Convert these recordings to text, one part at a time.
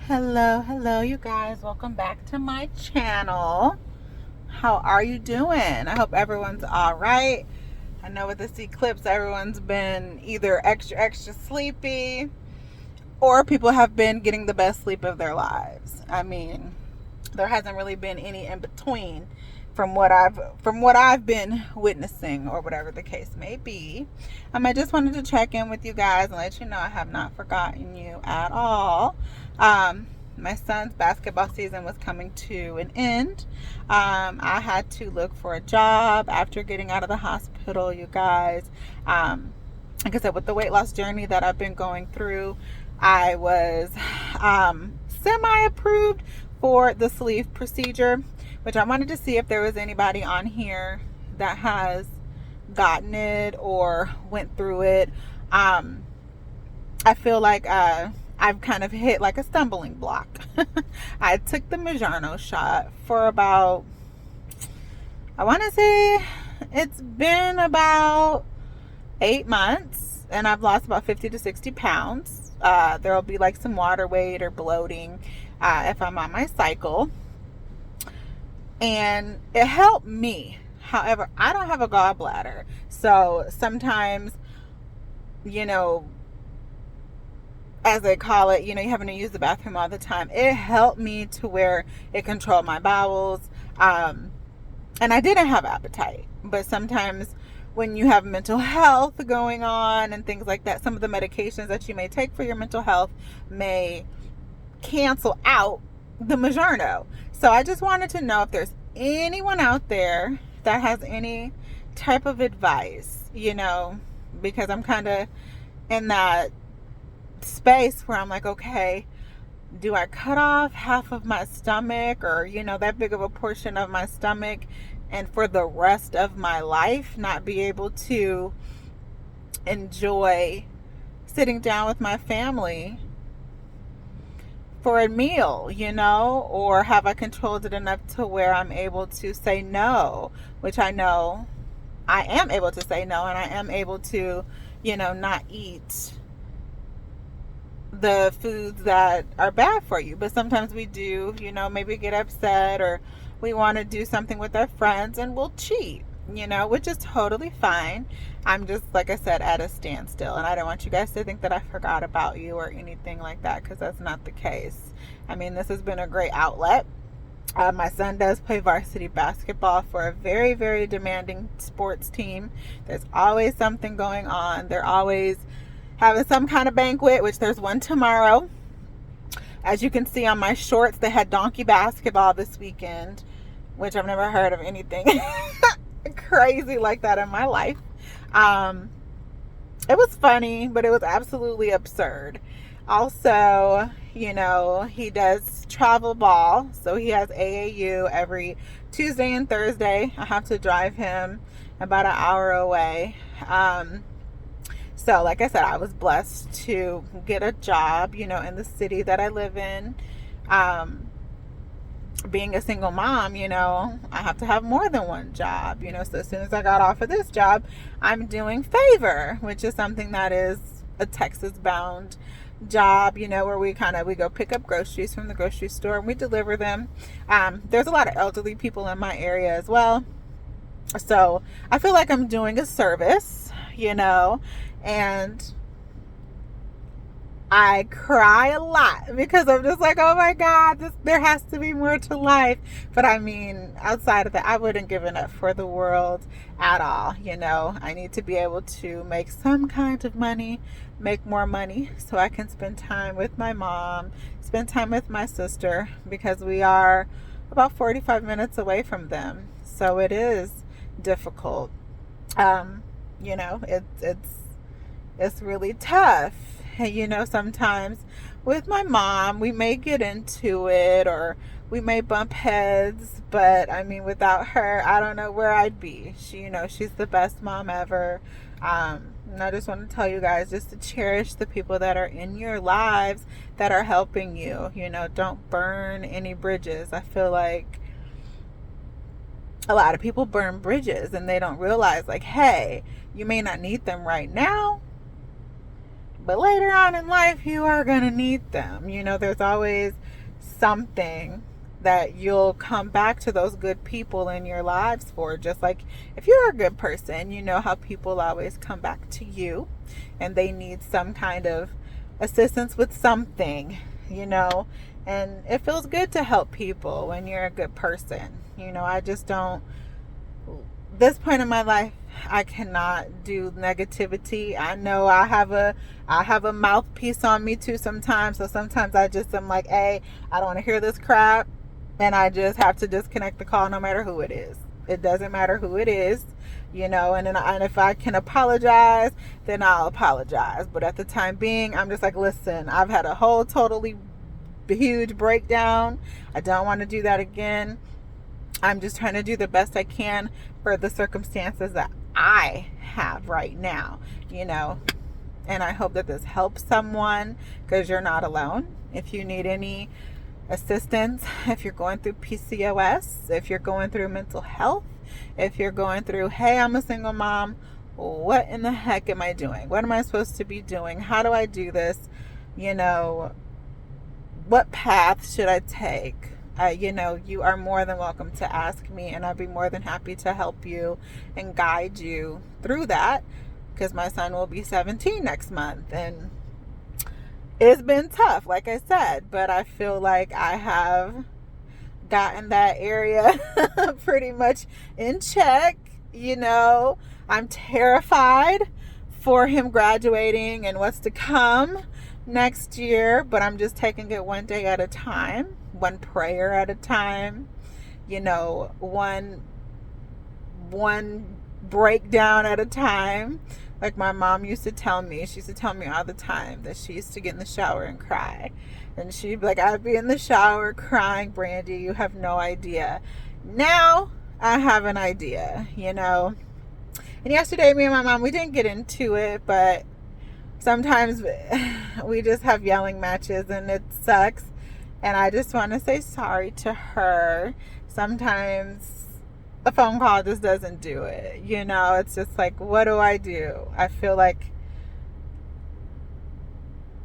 Hello, you guys. Welcome back to my channel. How are you doing? I hope everyone's all right. I know with this eclipse, everyone's been either extra sleepy, or people have been getting the best sleep of their lives. I mean, there hasn't really been any in between from what I've been witnessing, or whatever the case may be. I just wanted to check in with you guys and let you know I have not forgotten you at all. My son's basketball season was coming to an end. I had to look for a job after getting out of the hospital, you guys. Like I said, with the weight loss journey that I've been going through, I was semi approved for the sleeve procedure, which I wanted to see if there was anybody on here that has gotten it or went through it. I feel like I've kind of hit like a stumbling block. I took the Mounjaro shot for about, I want to say it's been about 8 months, and I've lost about 50 to 60 pounds. There'll be like some water weight or bloating if I'm on my cycle. And it helped me. However, I don't have a gallbladder. So sometimes, as they call it, you're having to use the bathroom all the time. It helped me to where it controlled my bowels. And I didn't have appetite. But sometimes when you have mental health going on and things like that, some of the medications that you may take for your mental health may cancel out the Mounjaro. So I just wanted to know if there's anyone out there that has any type of advice, because I'm kind of in that space where I'm like, okay, do I cut off half of my stomach, or that big of a portion of my stomach, and for the rest of my life not be able to enjoy sitting down with my family for a meal, or have I controlled it enough to where I'm able to say no, which I know I am able to say no, and I am able to, not eat the foods that are bad for you. But sometimes we do, maybe get upset, or we want to do something with our friends and we'll cheat, which is totally fine. I'm just, like I said, at a standstill, and I don't want you guys to think that I forgot about you or anything like that, because that's not the case. I mean, this has been a great outlet. My son does play varsity basketball for a very, very demanding sports team. There's always something going on. They're always having some kind of banquet, which there's one tomorrow. As you can see on my shorts, they had donkey basketball this weekend, which I've never heard of anything crazy like that in my life. It was funny, but it was absolutely absurd. Also, he does travel ball, so he has AAU every Tuesday and Thursday. I have to drive him about an hour away. So like I said, I was blessed to get a job, in the city that I live in. Being a single mom, I have to have more than one job, so as soon as I got off of this job, I'm doing Favor, which is something that is a Texas bound job, where we go pick up groceries from the grocery store and we deliver them. There's a lot of elderly people in my area as well. So I feel like I'm doing a service, and I cry a lot because I'm just like, oh my God, there has to be more to life. But I mean, outside of that, I wouldn't give it up for the world at all. I need to be able to make some kind of money, make more money, so I can spend time with my mom, spend time with my sister, because we are about 45 minutes away from them. So it is difficult. It's really tough. Sometimes with my mom, we may get into it, or we may bump heads, but I mean, without her, I don't know where I'd be. She's the best mom ever. And I just want to tell you guys just to cherish the people that are in your lives that are helping you. Don't burn any bridges. I feel like a lot of people burn bridges and they don't realize, like, hey, you may not need them right now, But later on in life, you are going to need them. You know, there's always something that you'll come back to those good people in your lives for. Just like if you're a good person, you know how people always come back to you and they need some kind of assistance with something, you know. And it feels good to help people when you're a good person. You know, I just don't, this point in my life, I cannot do negativity. I know I have a mouthpiece on me too sometimes. So sometimes I just am like, hey, I don't want to hear this crap. And I just have to disconnect the call no matter who it is. It doesn't matter who it is, you know, and if I can apologize, then I'll apologize. But at the time being, I'm just like, listen, I've had a whole totally huge breakdown. I don't want to do that again. I'm just trying to do the best I can for the circumstances that I have right now, you know. And I hope that this helps someone, because you're not alone. If you need any assistance, if you're going through PCOS, if you're going through mental health, if you're going through, hey, I'm a single mom, what in the heck am I doing? What am I supposed to be doing? How do I do this? You know, what path should I take? You know, you are more than welcome to ask me, and I'd be more than happy to help you and guide you through that, because my son will be 17 next month, and it's been tough, like I said, but I feel like I have gotten that area pretty much in check. You know, I'm terrified for him graduating and what's to come next year, but I'm just taking it one day at a time, one prayer at a time, you know, one breakdown at a time. Like my mom used to tell me, she used to tell me all the time that she used to get in the shower and cry. And she'd be like, I'd be in the shower crying, Brandy, you have no idea. Now I have an idea, you know. And yesterday, me and my mom, we didn't get into it, but sometimes we just have yelling matches and it sucks. And I just want to say sorry to her. Sometimes a phone call just doesn't do it. You know, it's just like, what do? I feel like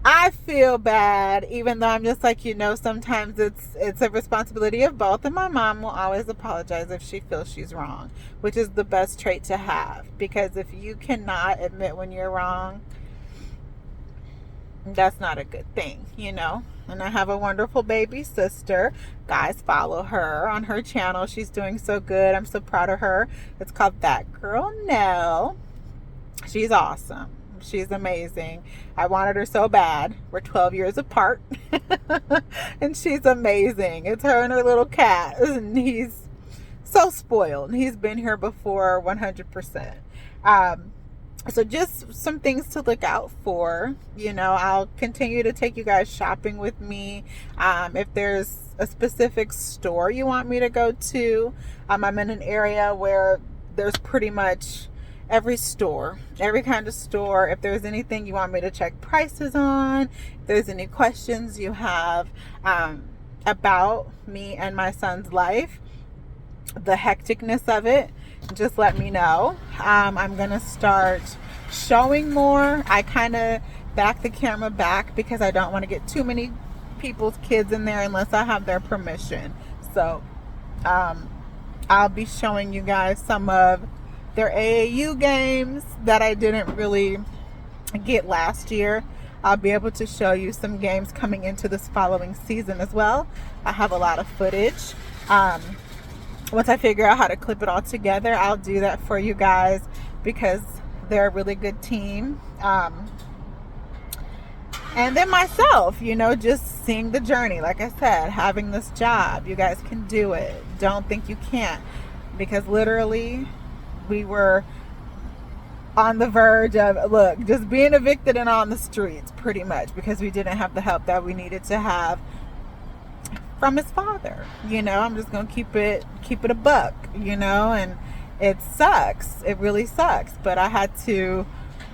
I feel bad, even though I'm just like, you know, sometimes it's a responsibility of both. And my mom will always apologize if she feels she's wrong, which is the best trait to have. Because if you cannot admit when you're wrong, that's not a good thing, you know. And I have a wonderful baby sister. Guys, follow her on her channel. She's doing so good. I'm so proud of her. It's called That Girl Nell. She's awesome. She's amazing. I wanted her so bad. We're 12 years apart. And she's amazing. It's her and her little cat. And he's so spoiled. He's been here before 100%. So just some things to look out for. You know, I'll continue to take you guys shopping with me. If there's a specific store you want me to go to, I'm in an area where there's pretty much every store, every kind of store. If there's anything you want me to check prices on, if there's any questions you have about me and my son's life, the hecticness of it, just let me know. I'm gonna start showing more. I kind of back the camera back because I don't want to get too many people's kids in there unless I have their permission. So I'll be showing you guys some of their AAU games that I didn't really get last year. I'll be able to show you some games coming into this following season as well. I have a lot of footage. Once I figure out how to clip it all together, I'll do that for you guys because they're a really good team. And then myself, you know, just seeing the journey. Like I said, having this job, you guys can do it. Don't think you can't, because literally we were on the verge of, look, just being evicted and on the streets pretty much because we didn't have the help that we needed to have from his father. You know, I'm just gonna keep it a buck, you know. And it sucks, it really sucks, but I had to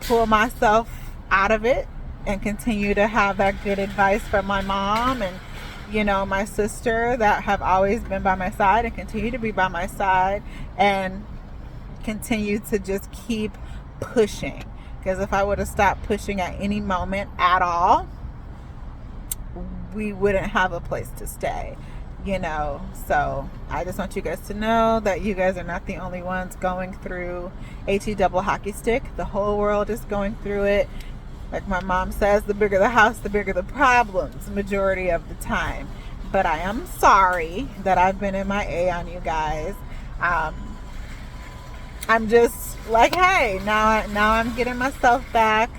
pull myself out of it and continue to have that good advice from my mom and, you know, my sister that have always been by my side and continue to be by my side, and continue to just keep pushing. Because if I would have stopped pushing at any moment at all, we wouldn't have a place to stay, you know. So I just want you guys to know that you guys are not the only ones going through HE double hockey stick. The whole world is going through it. Like my mom says, the bigger the house, the bigger the problems, majority of the time. But I am sorry that I've been MIA on you guys. I'm just like, hey, now I'm getting myself back.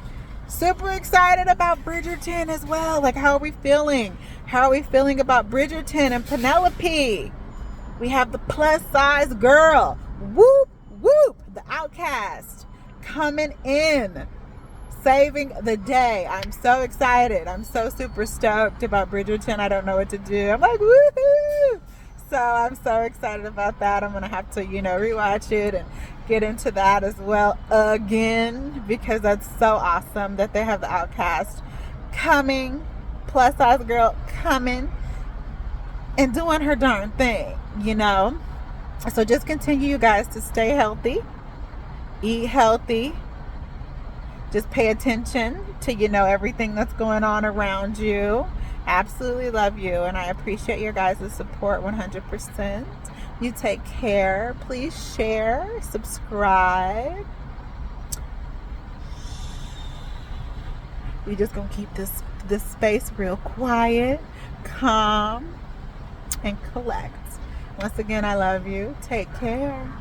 Super excited about Bridgerton as well. Like, how are we feeling? How are we feeling about Bridgerton and Penelope? We have the plus size girl. Whoop, whoop. The outcast coming in, saving the day. I'm so excited. I'm so super stoked about Bridgerton. I don't know what to do. I'm like, woohoo! So I'm so excited about that. I'm going to have to, rewatch it and get into that as well again, because that's so awesome that they have the outcast coming, plus size girl coming and doing her darn thing, So just continue, you guys, to stay healthy, eat healthy, just pay attention to, everything that's going on around you. Absolutely love you, and I appreciate your guys' support 100%. You take care. Please share, subscribe. We just gonna keep this space real quiet, calm, and collect. Once again, I love you. Take care.